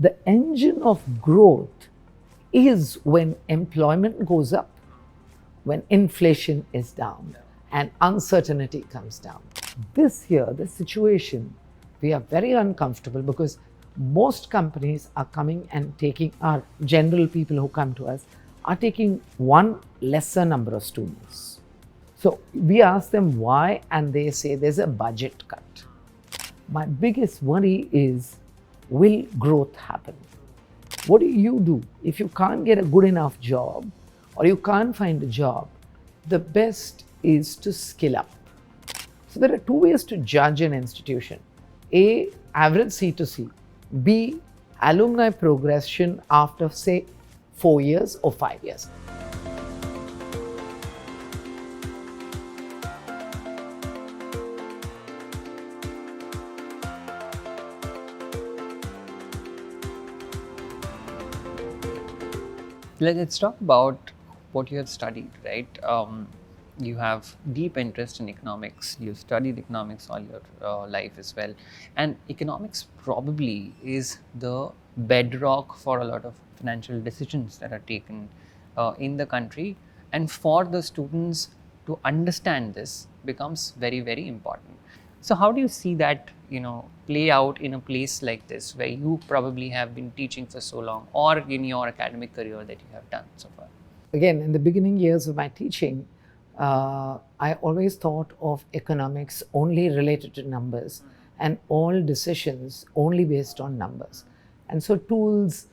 the engine of growth is when employment goes up, when inflation is down and uncertainty comes down. This situation, we are very uncomfortable because most companies are coming and taking, our general people who come to us are taking one lesser number of students. So we ask them why, and they say there's a budget cut. My biggest worry is, will growth happen? What do? If you can't get a good enough job or you can't find a job, the best is to skill up. So there are two ways to judge an institution. A, average C to C. B, alumni progression after, say, 4 years or 5 years. Let's talk about what you have studied, right? You have deep interest in economics. You studied economics all your life as well. And economics probably is the bedrock for a lot of financial decisions that are taken in the country. And for the students to understand this becomes very, very important. So how do you see that, play out in a place like this where you probably have been teaching for so long, or in your academic career that you have done so far? Again, in the beginning years of my teaching, I always thought of economics only related to numbers and all decisions only based on numbers. And so tools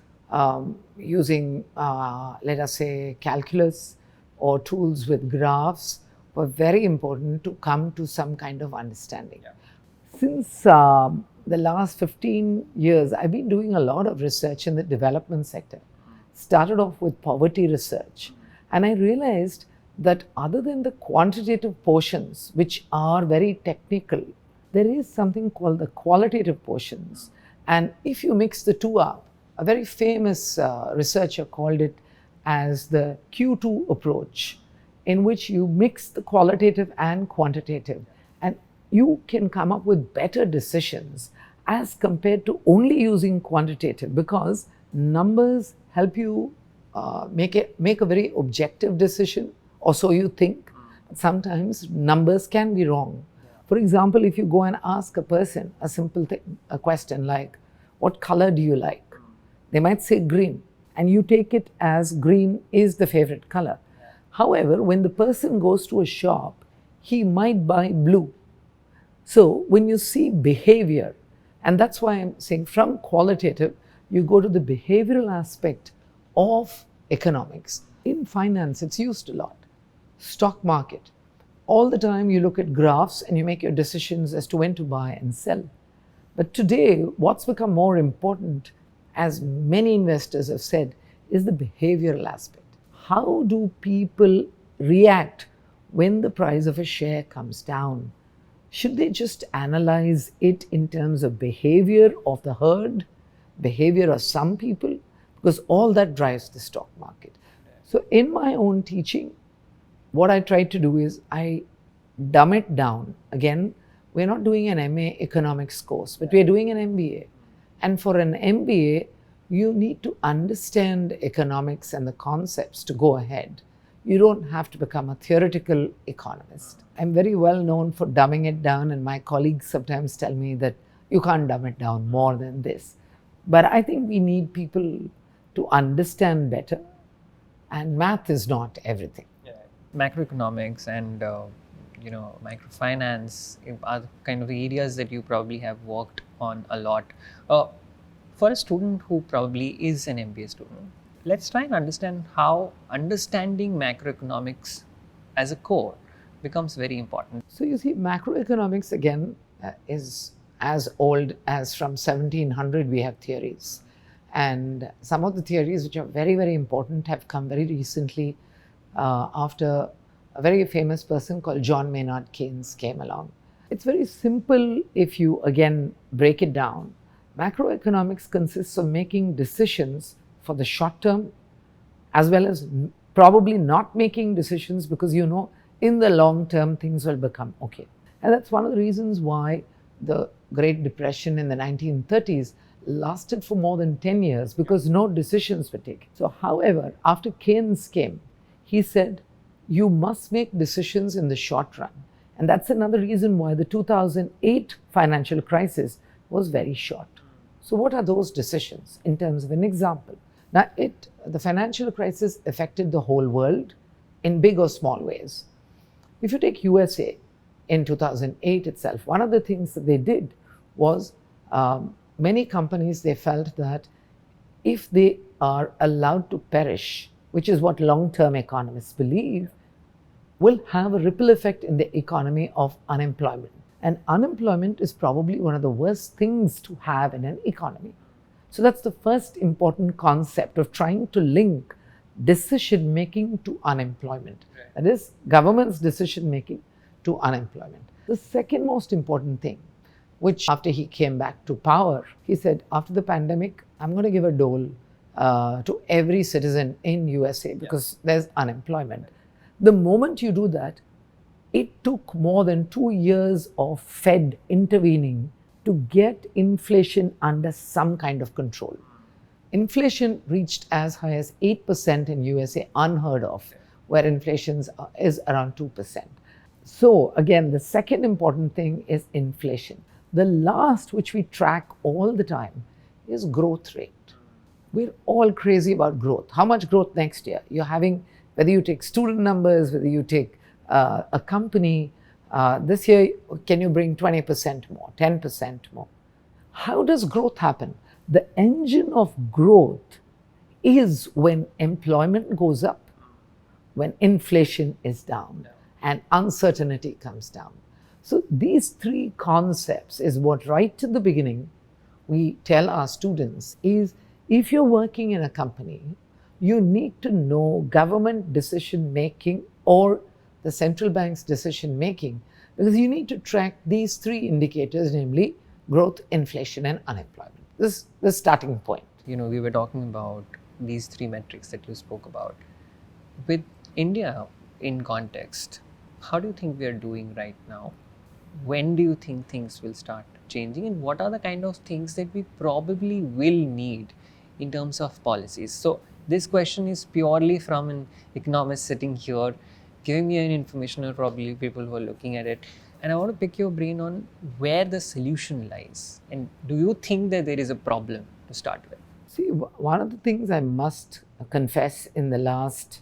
using, let us say, calculus or tools with graphs were very important to come to some kind of understanding. Yeah. Since the last 15 years, I've been doing a lot of research in the development sector. Started off with poverty research, and I realized that other than the quantitative portions, which are very technical, there is something called the qualitative portions. And if you mix the two up, a very famous researcher called it as the Q2 approach, in which you mix the qualitative and quantitative, and you can come up with better decisions as compared to only using quantitative, because numbers help you make a very objective decision, or so you think. Sometimes numbers can be wrong. For example, if you go and ask a person a simple thing, a question like, what color do you like? They might say green, and you take it as green is the favorite color. However, when the person goes to a shop, he might buy blue. So when you see behavior, and that's why I'm saying from qualitative, you go to the behavioral aspect of economics. In finance, it's used a lot. Stock market. All the time you look at graphs and you make your decisions as to when to buy and sell. But today, what's become more important, as many investors have said, is the behavioral aspect. How do people react when the price of a share comes down? Should they just analyze it in terms of behavior of the herd, behavior of some people? Because all that drives the stock market. So in my own teaching, what I try to do is I dumb it down. Again, we're not doing an MA economics course, but we're doing an MBA. And for an MBA, you need to understand economics and the concepts to go ahead. You don't have to become a theoretical economist. I'm very well known for dumbing it down, and my colleagues sometimes tell me that you can't dumb it down more than this. But I think we need people to understand better, and math is not everything. Yeah. Macroeconomics and microfinance are kind of the areas that you probably have worked on a lot. For a student who probably is an MBA student, let's try and understand how understanding macroeconomics as a core becomes very important. So you see, macroeconomics again is as old as from 1700 we have theories. And some of the theories which are very, very important have come very recently after a very famous person called John Maynard Keynes came along. It's very simple if you again break it down. Macroeconomics consists of making decisions for the short term, as well as probably not making decisions because in the long term things will become okay. And that's one of the reasons why the Great Depression in the 1930s lasted for more than 10 years because no decisions were taken. So, however, after Keynes came, he said, you must make decisions in the short run. And that's another reason why the 2008 financial crisis was very short. So what are those decisions in terms of an example? Now, the financial crisis affected the whole world in big or small ways. If you take USA in 2008 itself, one of the things that they did was many companies, they felt that if they are allowed to perish, which is what long-term economists believe, will have a ripple effect in the economy of unemployment. And unemployment is probably one of the worst things to have in an economy. So that's the first important concept of trying to link decision making to unemployment. That is, government's decision making to unemployment. The second most important thing, which after he came back to power, he said, after the pandemic, I'm going to give a dole to every citizen in USA because there's unemployment. The moment you do that, it took more than 2 years of Fed intervening to get inflation under some kind of control. Inflation reached as high as 8% in USA, unheard of, where inflation is around 2%. So again, the second important thing is inflation. The last, which we track all the time, is growth rate. We're all crazy about growth. How much growth next year? You're having, whether you take student numbers, whether you take a company, this year, can you bring 20% more, 10% more? How does growth happen? The engine of growth is when employment goes up, when inflation is down, and uncertainty comes down. So these three concepts is what right at the beginning we tell our students is, if you're working in a company, you need to know government decision making or the central bank's decision making, because you need to track these three indicators, namely growth, inflation, and unemployment. This is the starting point. You know, we were talking about these three metrics that you spoke about. With India in context, how do you think we are doing right now? When do you think things will start changing? And what are the kind of things that we probably will need in terms of policies? So this question is purely from an economist sitting here, giving me an information, or probably people who are looking at it. And I want to pick your brain on where the solution lies. And do you think that there is a problem to start with? See, one of the things I must confess in the last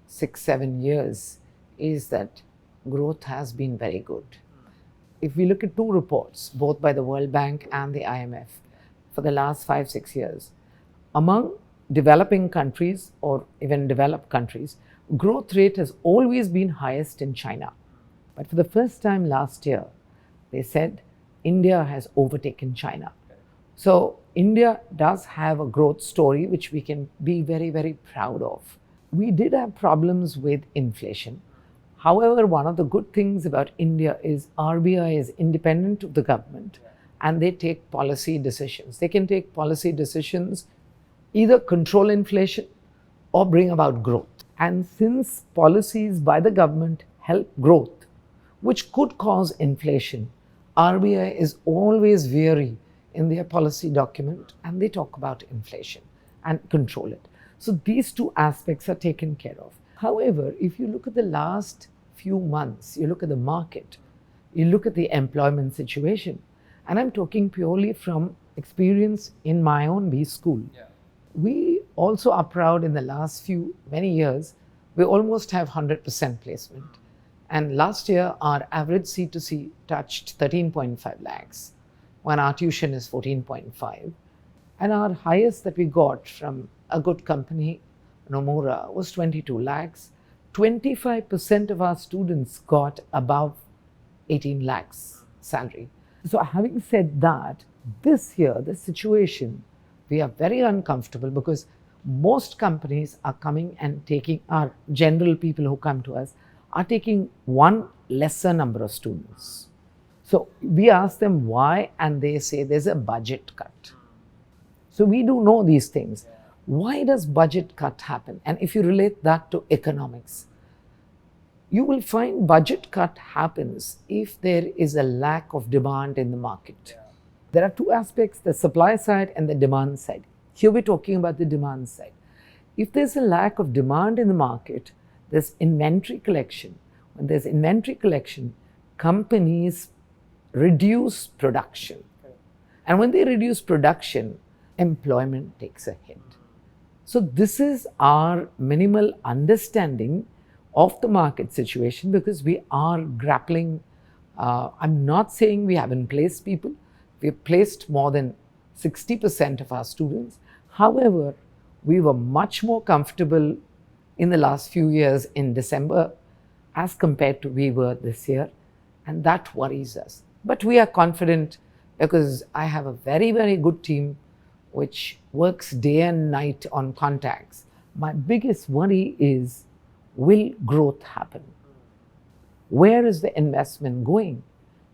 6-7 years is that growth has been very good. If we look at two reports, both by the World Bank and the IMF, for the last 5-6 years, among developing countries or even developed countries, growth rate has always been highest in China. But for the first time last year, they said India has overtaken China. So India does have a growth story which we can be very, very proud of. We did have problems with inflation. However, one of the good things about India is RBI is independent of the government and they take policy decisions. They can take policy decisions, either control inflation or bring about growth. And since policies by the government help growth, which could cause inflation, RBI is always wary in their policy document and they talk about inflation and control it. So these two aspects are taken care of. However, if you look at the last few months, you look at the market, you look at the employment situation, and I'm talking purely from experience in my own B school. We also are proud in the last many years, we almost have 100% placement. And last year, our average C2C touched 13.5 lakhs, when our tuition is 14.5. And our highest that we got from a good company, Nomura, was 22 lakhs. 25% of our students got above 18 lakhs salary. So having said that, this year, the situation, we are very uncomfortable because most companies are coming and taking, our general people who come to us, are taking one lesser number of students. So we ask them why, and they say there's a budget cut. So we do know these things. Why does budget cut happen? And if you relate that to economics, you will find budget cut happens if there is a lack of demand in the market. There are two aspects, the supply side and the demand side. Here we're talking about the demand side. If there's a lack of demand in the market, there's inventory collection. When there's inventory collection, companies reduce production. And when they reduce production, employment takes a hit. So this is our minimal understanding of the market situation, because we are grappling. I'm not saying we haven't placed people. We've placed more than 60% of our students. However, we were much more comfortable in the last few years in December as compared to we were this year, and that worries us. But we are confident because I have a very, very good team which works day and night on contacts. My biggest worry is, will growth happen? Where is the investment going?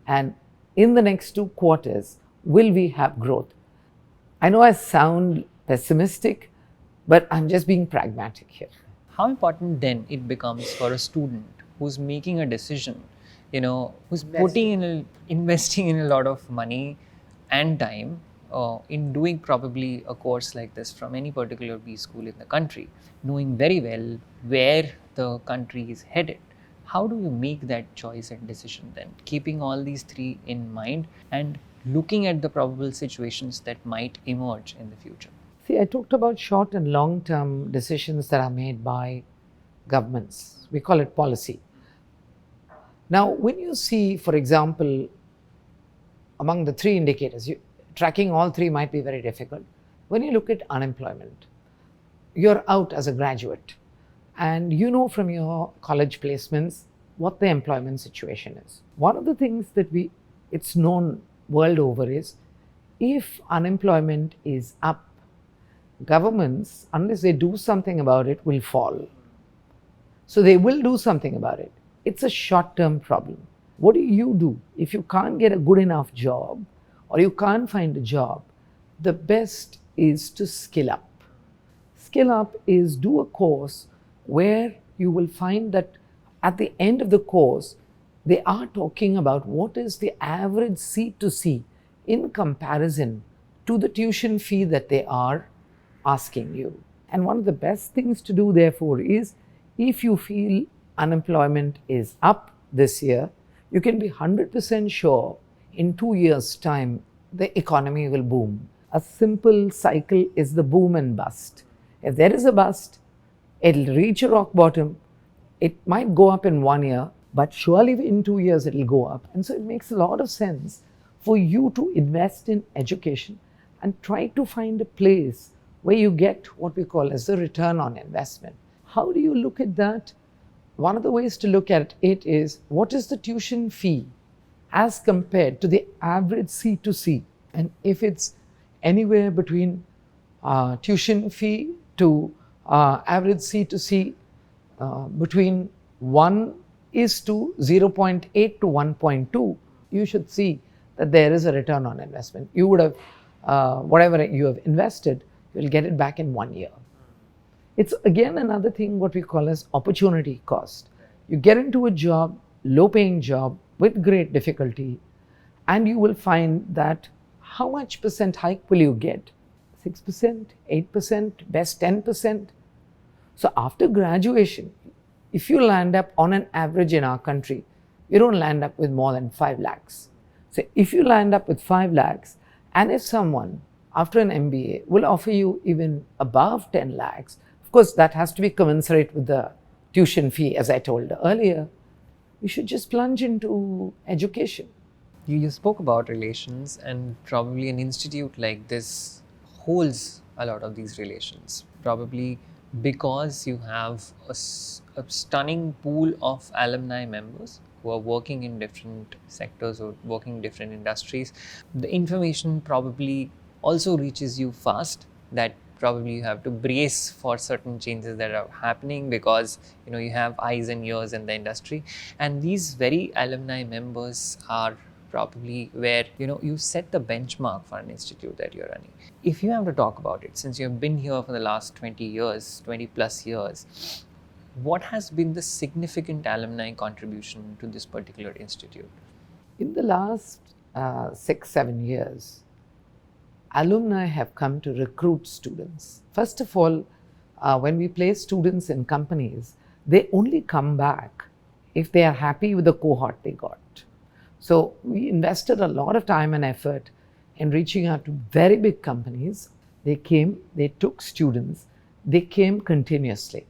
And in the next 2 quarters, will we have growth? I know I sound pessimistic, but I'm just being pragmatic here. How important then it becomes for a student who's making a decision, who's investing in a lot of money and time in doing probably a course like this from any particular B school in the country, knowing very well where the country is headed. How do you make that choice and decision then, keeping all these three in mind and looking at the probable situations that might emerge in the future? See, I talked about short and long-term decisions that are made by governments. We call it policy. Now, when you see, for example, among the three indicators, tracking all three might be very difficult. When you look at unemployment, you're out as a graduate, and you know from your college placements what the employment situation is. One of the things that it's known world over is, if unemployment is up, governments, unless they do something about it, will fall. So they will do something about it. It's a short-term problem. What do? If you can't get a good enough job or you can't find a job, the best is to skill up. Skill up is do a course where you will find that at the end of the course, they are talking about what is the average C2C in comparison to the tuition fee that they are asking you. And one of the best things to do, therefore, is if you feel unemployment is up this year, you can be 100% sure in 2 years' time, the economy will boom. A simple cycle is the boom and bust. If there is a bust, it'll reach a rock bottom. It might go up in 1 year, but surely in 2 years it'll go up. And so it makes a lot of sense for you to invest in education and try to find a place where you get what we call as the return on investment. How do you look at that? One of the ways to look at it is, what is the tuition fee as compared to the average C2C? And if it's anywhere between tuition fee to average C2C between 1 is to 0.8 to 1.2, you should see that there is a return on investment. You would have, whatever you have invested, you'll get it back in 1 year. It's again another thing what we call as opportunity cost. You get into a job, low paying job with great difficulty, and you will find that how much percent hike will you get? 6%, 8%, best 10%. So after graduation, if you land up on an average in our country, you don't land up with more than 5 lakhs. So if you land up with 5 lakhs, and if someone after an MBA will offer you even above 10 lakhs, of course that has to be commensurate with the tuition fee, as I told earlier, you should just plunge into education. You spoke about relations, and probably an institute like this holds a lot of these relations, probably because you have a stunning pool of alumni members who are working in different sectors or working in different industries. The information probably also reaches you fast, that probably you have to brace for certain changes that are happening because you have eyes and ears in the industry, and these very alumni members are probably where you set the benchmark for an institute that you're running. If you have to talk about it, since you've been here for the last 20 plus years, what has been the significant alumni contribution to this particular institute? In the last 6-7 years, alumni have come to recruit students. First of all, when we place students in companies, they only come back if they are happy with the cohort they got. So we invested a lot of time and effort in reaching out to very big companies. They came, they took students, they came continuously.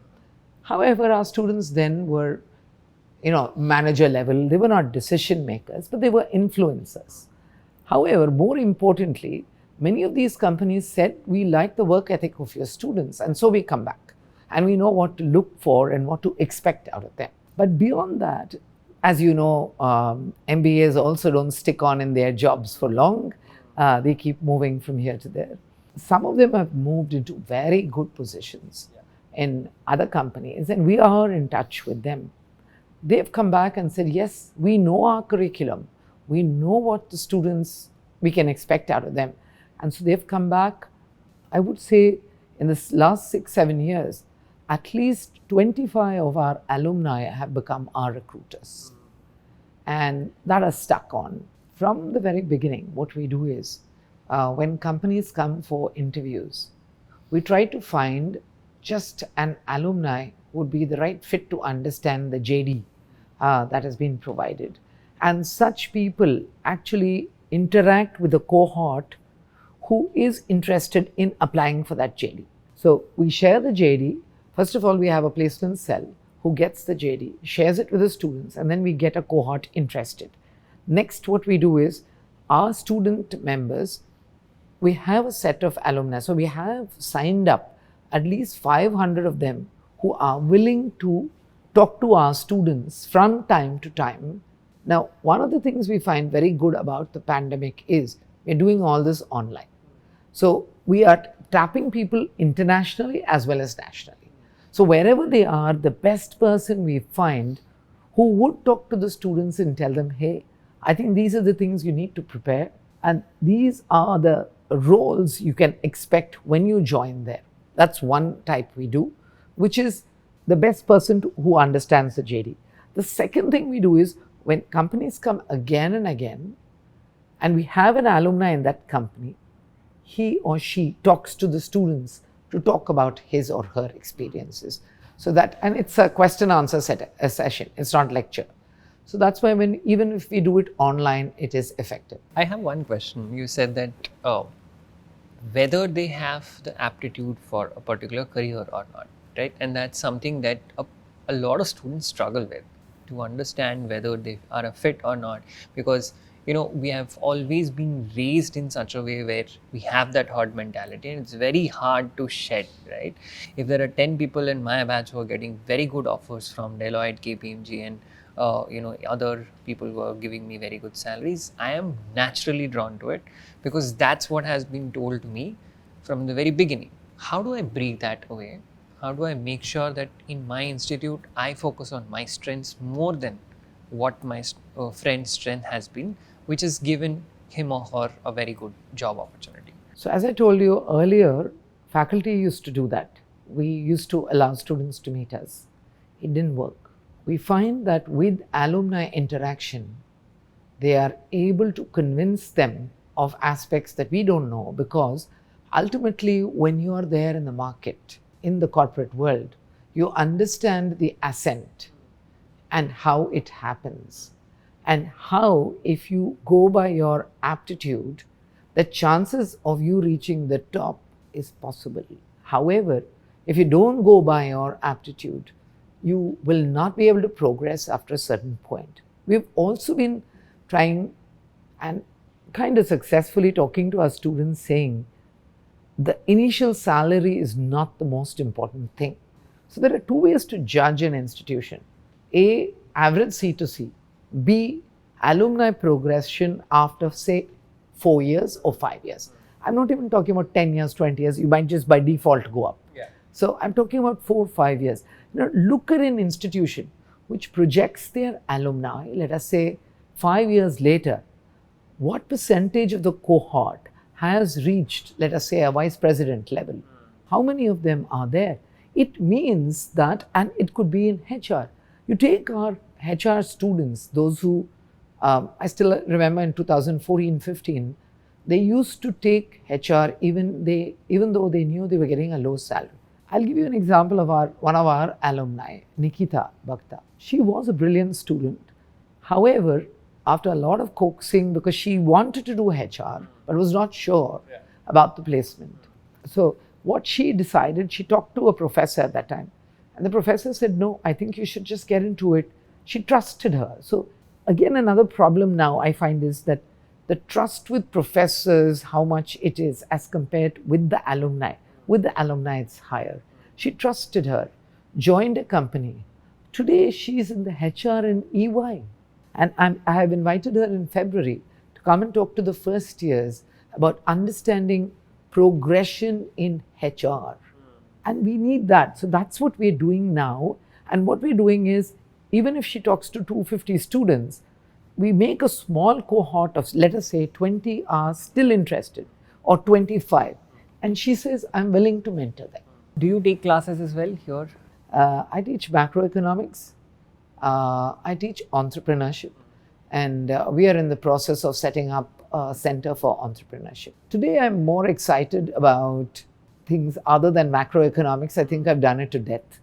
However, our students then were, manager level. They were not decision makers, but they were influencers. However, more importantly, many of these companies said, we like the work ethic of your students, and so we come back. And we know what to look for and what to expect out of them. But beyond that, as you know, MBAs also don't stick on in their jobs for long. They keep moving from here to there. Some of them have moved into very good positions in other companies, and we are in touch with them. They've come back and said, yes, we know our curriculum. We know what the students we can expect out of them. And so they've come back, I would say, in this last 6-7 years, at least 25 of our alumni have become our recruiters. And that has stuck on. From the very beginning, what we do is, when companies come for interviews, we try to find just an alumni who would be the right fit to understand the JD that has been provided. And such people actually interact with the cohort who is interested in applying for that JD. So we share the JD. First of all, we have a placement cell who gets the JD, shares it with the students, and then we get a cohort interested. Next, what we do is, our student members, we have a set of alumni. So we have signed up at least 500 of them who are willing to talk to our students from time to time. Now, one of the things we find very good about the pandemic is we're doing all this online. So we are tapping people internationally as well as nationally. So wherever they are, the best person we find who would talk to the students and tell them, hey, I think these are the things you need to prepare, and these are the roles you can expect when you join there. That's one type we do, which is the best person who understands the JD. The second thing we do is, when companies come again and again, and we have an alumni in that company, he or she talks to the students to talk about his or her experiences. So that, and it's a question answer session, it's not lecture. So that's why even if we do it online, it is effective. I have one question. You said that whether they have the aptitude for a particular career or not, right? And that's something that a lot of students struggle with, to understand whether they are a fit or not, because we have always been raised in such a way where we have that herd mentality, and it's very hard to shed, right? If there are 10 people in my batch who are getting very good offers from Deloitte, KPMG, and other people who are giving me very good salaries, I am naturally drawn to it because that's what has been told to me from the very beginning. How do I break that away? How do I make sure that in my institute, I focus on my strengths more than what my friend's strength has been, which has given him or her a very good job opportunity? So as I told you earlier, faculty used to do that. We used to allow students to meet us. It didn't work. We find that with alumni interaction, they are able to convince them of aspects that we don't know, because ultimately when you are there in the market, in the corporate world, you understand the ascent and how it happens, and how, if you go by your aptitude, the chances of you reaching the top is possible. However, if you don't go by your aptitude, you will not be able to progress after a certain point. We've also been trying and kind of successfully talking to our students, saying the initial salary is not the most important thing. So there are two ways to judge an institution. A, average C2C. B, alumni progression after, say, 4 years or 5 years. I'm not even talking about 10 years, 20 years. You might just by default go up. Yeah. So I'm talking about 4 or 5 years. Look at an institution which projects their alumni, let us say 5 years later, what percentage of the cohort has reached, let us say, a vice president level? How many of them are there? It means that, and it could be in HR. You take our HR students, those who, I still remember in 2014-15, they used to take HR even though they knew they were getting a low salary. I'll give you an example of one of our alumni, Nikita Bhakta. She was a brilliant student. However, after a lot of coaxing, because she wanted to do HR but was not sure about the placement. So what she decided, she talked to a professor at that time, and the professor said, no, I think you should just get into it. She trusted her. So again, another problem now I find is that the trust with professors, how much it is as compared with the alumni. With the alumni, it's higher. She trusted her, joined a company. Today, she's in the HR and EY. And I have invited her in February to come and talk to the first years about understanding progression in HR. And we need that. So that's what we're doing now. And what we're doing is, even if she talks to 250 students, we make a small cohort of, let us say, 20 are still interested, or 25. And she says, I'm willing to mentor them. Do you take classes as well here? I teach macroeconomics. I teach entrepreneurship. And we are in the process of setting up a center for entrepreneurship. Today, I'm more excited about things other than macroeconomics. I think I've done it to death.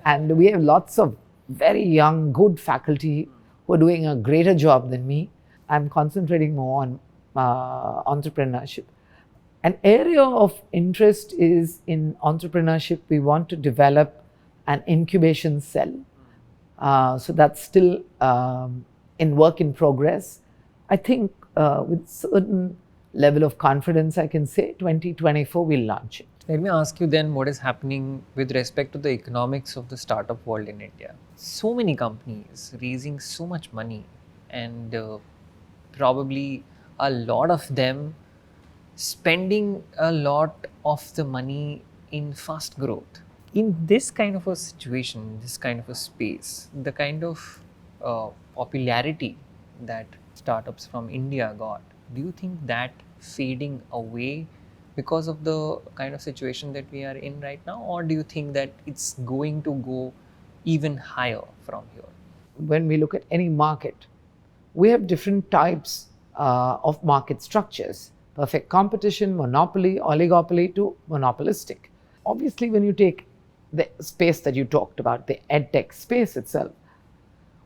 And we have lots of very young, good faculty who are doing a greater job than me. I'm concentrating more on entrepreneurship. An area of interest is in entrepreneurship. We want to develop an incubation cell. So that's still in work in progress. I think with certain level of confidence, I can say 2024 we'll launch it. Let me ask you then, what is happening with respect to the economics of the startup world in India? So many companies raising so much money, and probably a lot of them spending a lot of the money in fast growth. In this kind of a situation, this kind of a space, the kind of popularity that startups from India got, do you think that fading away because of the kind of situation that we are in right now, or do you think that it's going to go even higher from here? When we look at any market, we have different types of market structures: perfect competition, monopoly, oligopoly to monopolistic. Obviously, when you take the space that you talked about, the edtech space itself,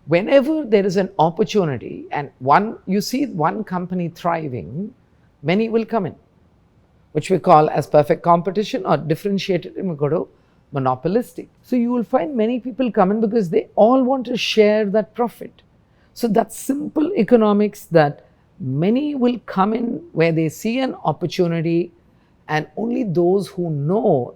whenever there is an opportunity and you see one company thriving, many will come in, which we call as perfect competition, or differentiated, we go to monopolistic. So you will find many people come in because they all want to share that profit. So that's simple economics, that many will come in where they see an opportunity, and only those who know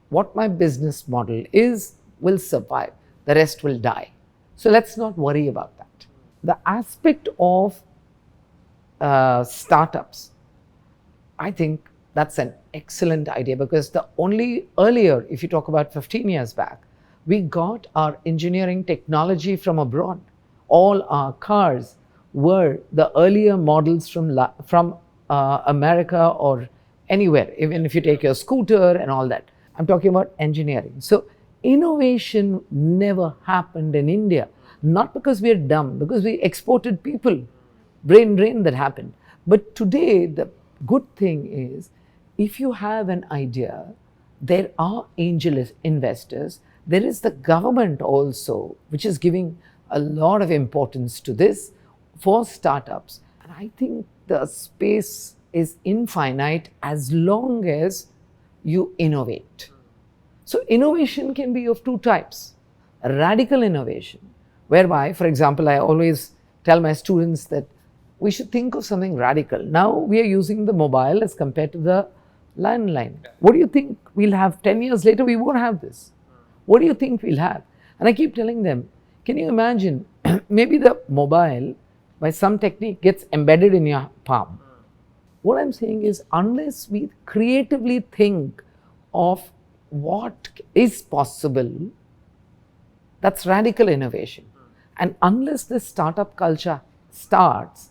what my business model is will survive. The rest will die. So let's not worry about that. The aspect of startups, I think that's an excellent idea, because earlier, if you talk about 15 years back, we got our engineering technology from abroad. All our cars were the earlier models from America or anywhere, even if you take your scooter and all that. I'm talking about engineering. So innovation never happened in India, not because we are dumb, because we exported people, brain drain that happened. But today, the good thing is, if you have an idea, there are angel investors. There is the government also, which is giving a lot of importance to this for startups. And I think the space is infinite as long as you innovate. So innovation can be of two types. Radical innovation, whereby, for example, I always tell my students that we should think of something radical. Now we are using the mobile as compared to the landline. What do you think we'll have 10 years later? We won't have this. What do you think we'll have? And I keep telling them, can you imagine, maybe the mobile, by some technique, gets embedded in your palm. What I'm saying is, unless we creatively think of what is possible, that's radical innovation. And unless this startup culture starts,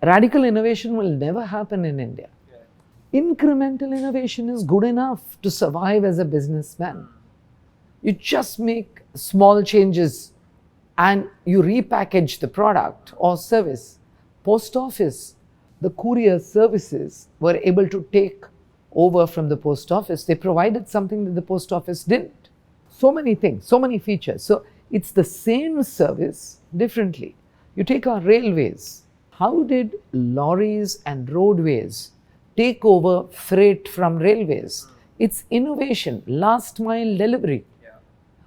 radical innovation will never happen in India. Incremental innovation is good enough to survive as a businessman. You just make small changes and you repackage the product or service. Post office, the courier services were able to take over from the post office. They provided something that the post office didn't. So many things, so many features. So it's the same service differently. You take our railways. How did lorries and roadways take over freight from railways? It's innovation, last mile delivery.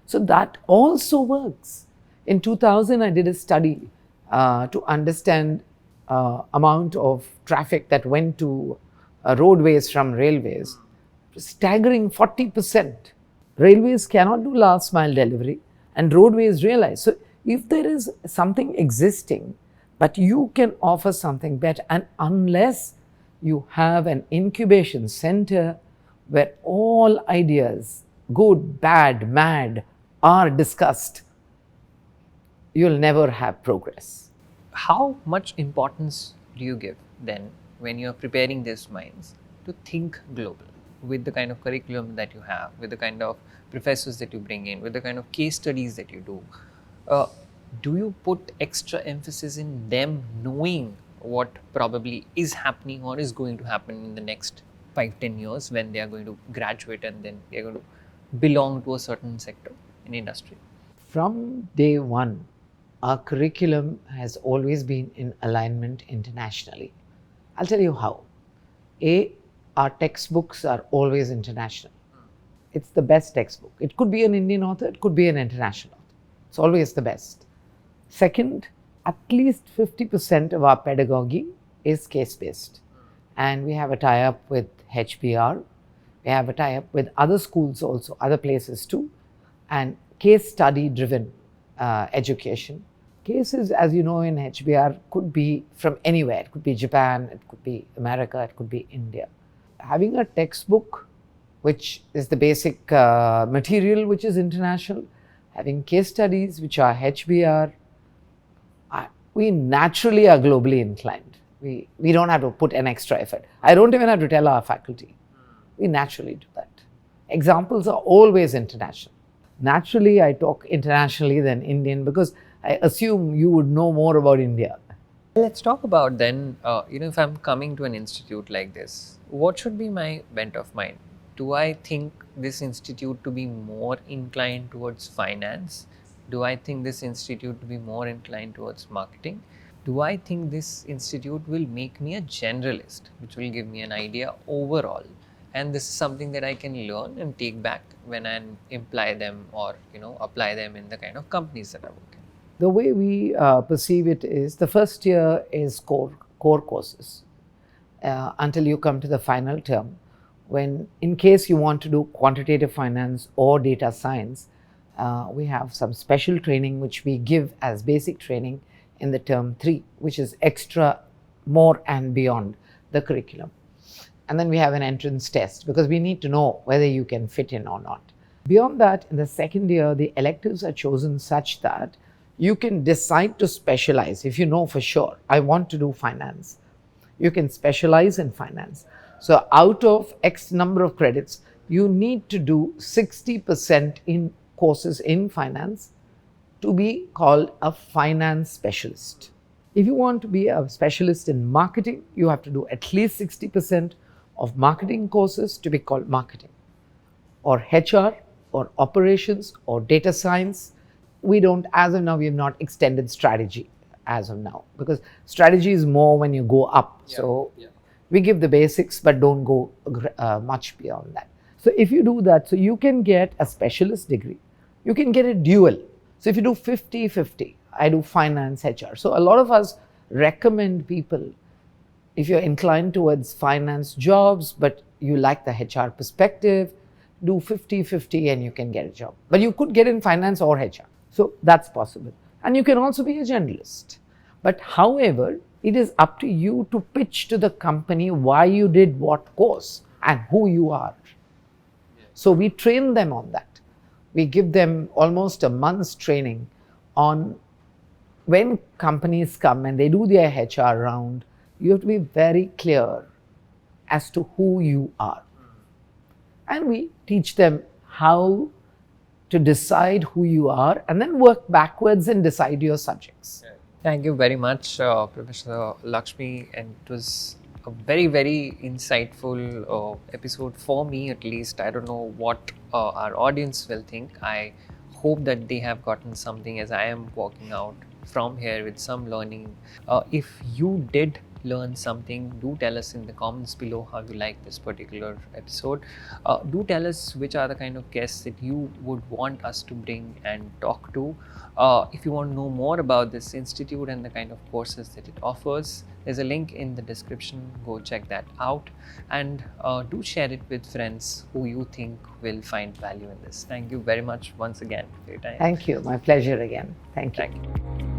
So that also works. In 2000, I did a study to understand amount of traffic that went to roadways from railways. Staggering 40%. Railways cannot do last mile delivery, and roadways realize. So if there is something existing, but you can offer something better, and unless you have an incubation center where all ideas, good, bad, mad, are discussed, you'll never have progress. How much importance do you give then when you're preparing these minds to think global with the kind of curriculum that you have, with the kind of professors that you bring in, with the kind of case studies that you do? Do you put extra emphasis in them knowing what probably is happening or is going to happen in the next 5-10 years when they are going to graduate and then they are going to belong to a certain sector in industry? From day one, our curriculum has always been in alignment internationally. I'll tell you how. Our textbooks are always international. It's the best textbook. It could be an Indian author, it could be an international author. It's always the best. Second, at least 50% of our pedagogy is case-based. And we have a tie-up with HBR. We have a tie-up with other schools also, other places too. And case study-driven education. Cases, as you know, in HBR could be from anywhere. It could be Japan, it could be America, it could be India. Having a textbook, which is the basic material which is international, having case studies which are HBR, we naturally are globally inclined. We don't have to put an extra effort. I don't even have to tell our faculty. We naturally do that. Examples are always international. Naturally, I talk internationally than Indian because I assume you would know more about India. Let's talk about then, if I'm coming to an institute like this, what should be my bent of mind? Do I think this institute to be more inclined towards finance? Do I think this institute to be more inclined towards marketing? Do I think this institute will make me a generalist, which will give me an idea overall? And this is something that I can learn and take back when I apply them or apply them in the kind of companies that I work in. The way we perceive it is the first year is core courses until you come to the final term. When, in case you want to do quantitative finance or data science, we have some special training which we give as basic training in the term 3, which is extra, more and beyond the curriculum. And then we have an entrance test because we need to know whether you can fit in or not. Beyond that, in the second year, the electives are chosen such that you can decide to specialize. If you know for sure, I want to do finance, you can specialize in finance. So out of X number of credits, you need to do 60% in courses in finance to be called a finance specialist. If you want to be a specialist in marketing, you have to do at least 60% of marketing courses to be called marketing, or HR, or operations, or data science. We don't, as of now, we have not extended strategy as of now, because strategy is more when you go up. We give the basics, but don't go much beyond that. So if you do that, so you can get a specialist degree, you can get a dual. So if you do 50-50, I do finance, HR. So a lot of us recommend people, if you're inclined towards finance jobs, but you like the HR perspective, do 50-50 and you can get a job. But you could get in finance or HR. So that's possible. And you can also be a generalist. But however, it is up to you to pitch to the company why you did what course and who you are. So we train them on that. We give them almost a month's training on when companies come and they do their HR round, you have to be very clear as to who you are. And we teach them how to decide who you are and then work backwards and decide your subjects. Thank you very much, Professor Lakshmi, and it was a very, very insightful episode for me, at least. I don't know what our audience will think. I hope that they have gotten something as I am walking out from here with some learning. If you did learn something, do tell us in the comments below how you like this particular episode. Do tell us which are the kind of guests that you would want us to bring and talk to. If you want to know more about this institute and the kind of courses that it offers, there's a link in the description. Go check that out, and do share it with friends who you think will find value in this. Thank you very much once again for your time. Thank you. My pleasure again. Thank you. Thank you.